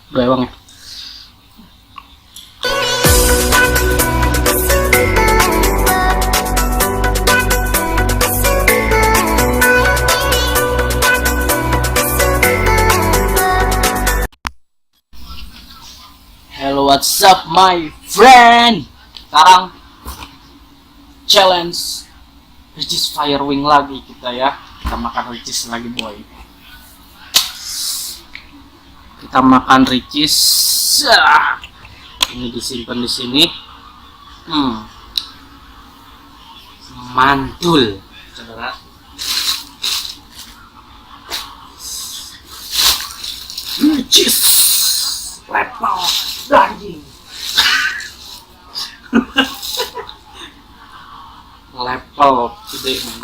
Dua ewang ya. Hello, what's up my friend? Sekarang challenge Ricis Firewing lagi kita ya. Kita makan Ricis lagi boy. Kita makan Ricis. Ini disimpan di sini. Mantul, saudara. Ricis level daging. Level gede man.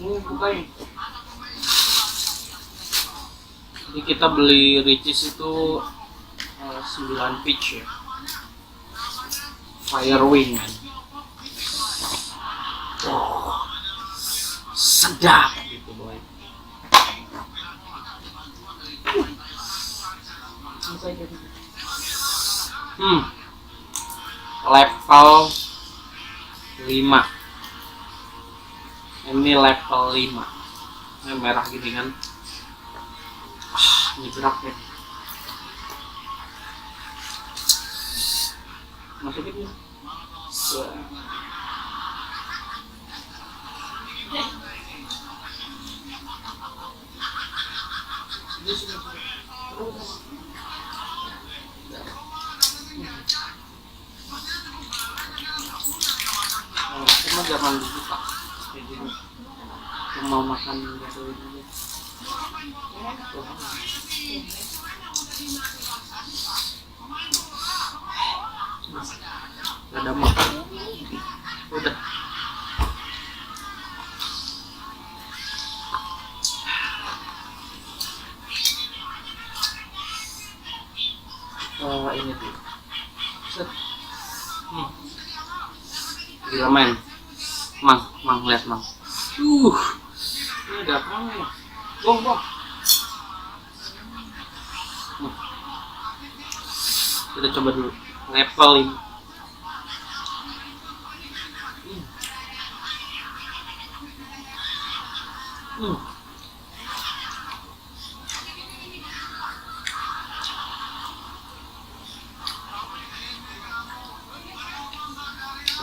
Bukain. Jadi kita beli Ricis itu 9 pitch ya. Firewing kan. Sedap gitu boy. Level 5. Ini level 5. Ini merah gini kan. Ini gerak ya. Masukin ya. Cuma jangan dibuka kayak gini. Cuma makan gitu aja. Ada makan. Udah. Ini tuh. Set. Gila main. Mang lihat mang. Ini ada apa nih? Bong. Kita coba dulu. Level ini.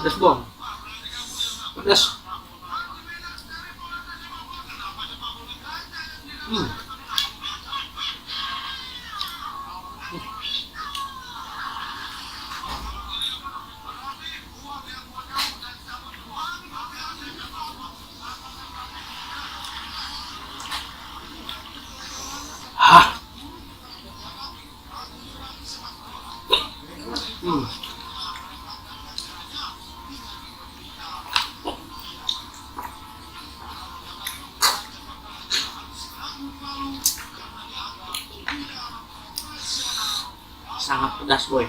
Pedas bong. Pedas. Sangat pedas boy.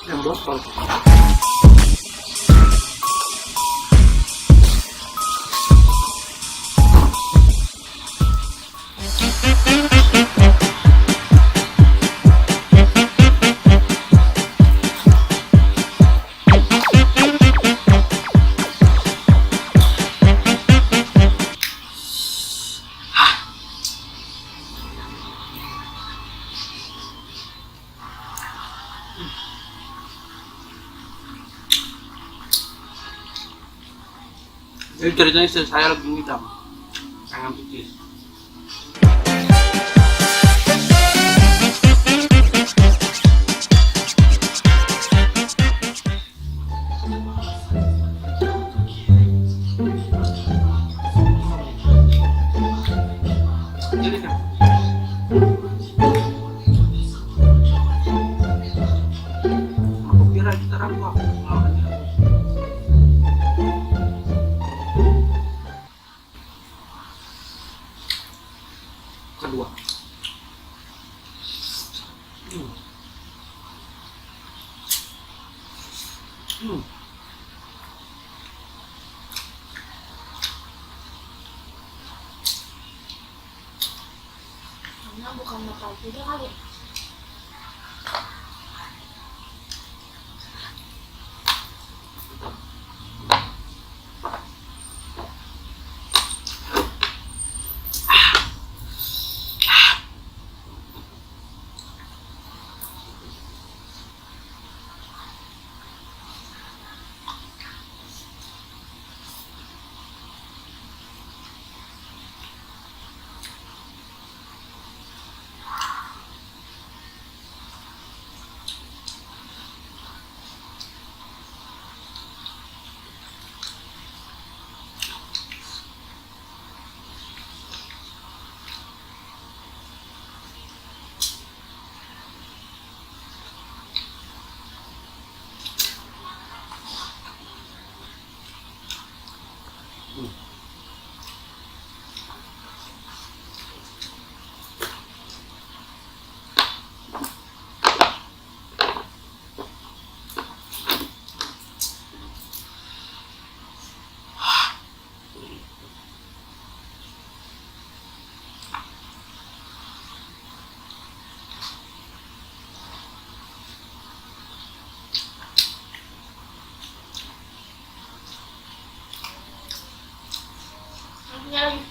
Yang botol. Jadi ceritanya istri saya lagi ngidam pengen pipis. Jadi kan aku kira kita rampok. bukan bakal juga kali. Lagi.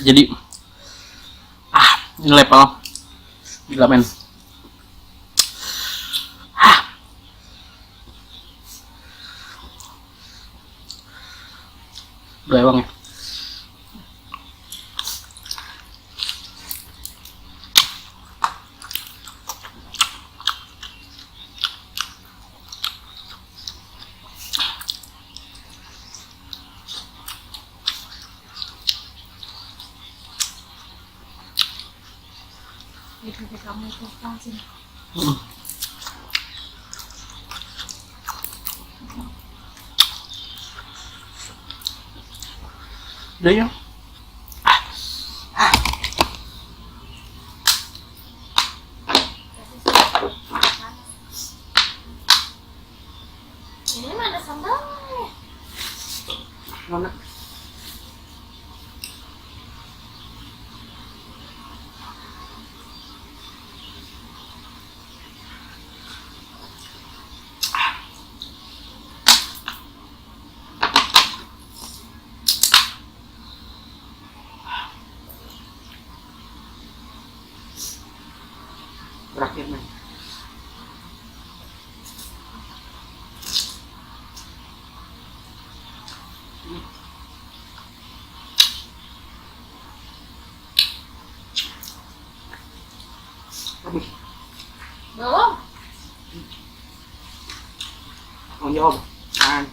Jadi ini level gila men. Udah emang ya. Di kamu itu langsung. Udah ya. Ini mana sambalnya? Mana? Terakhir men. Belum. Mau jawab kan?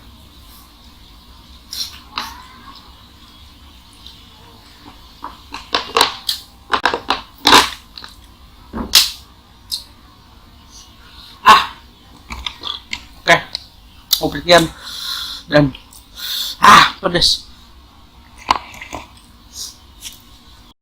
Oke, sekian dan pedes.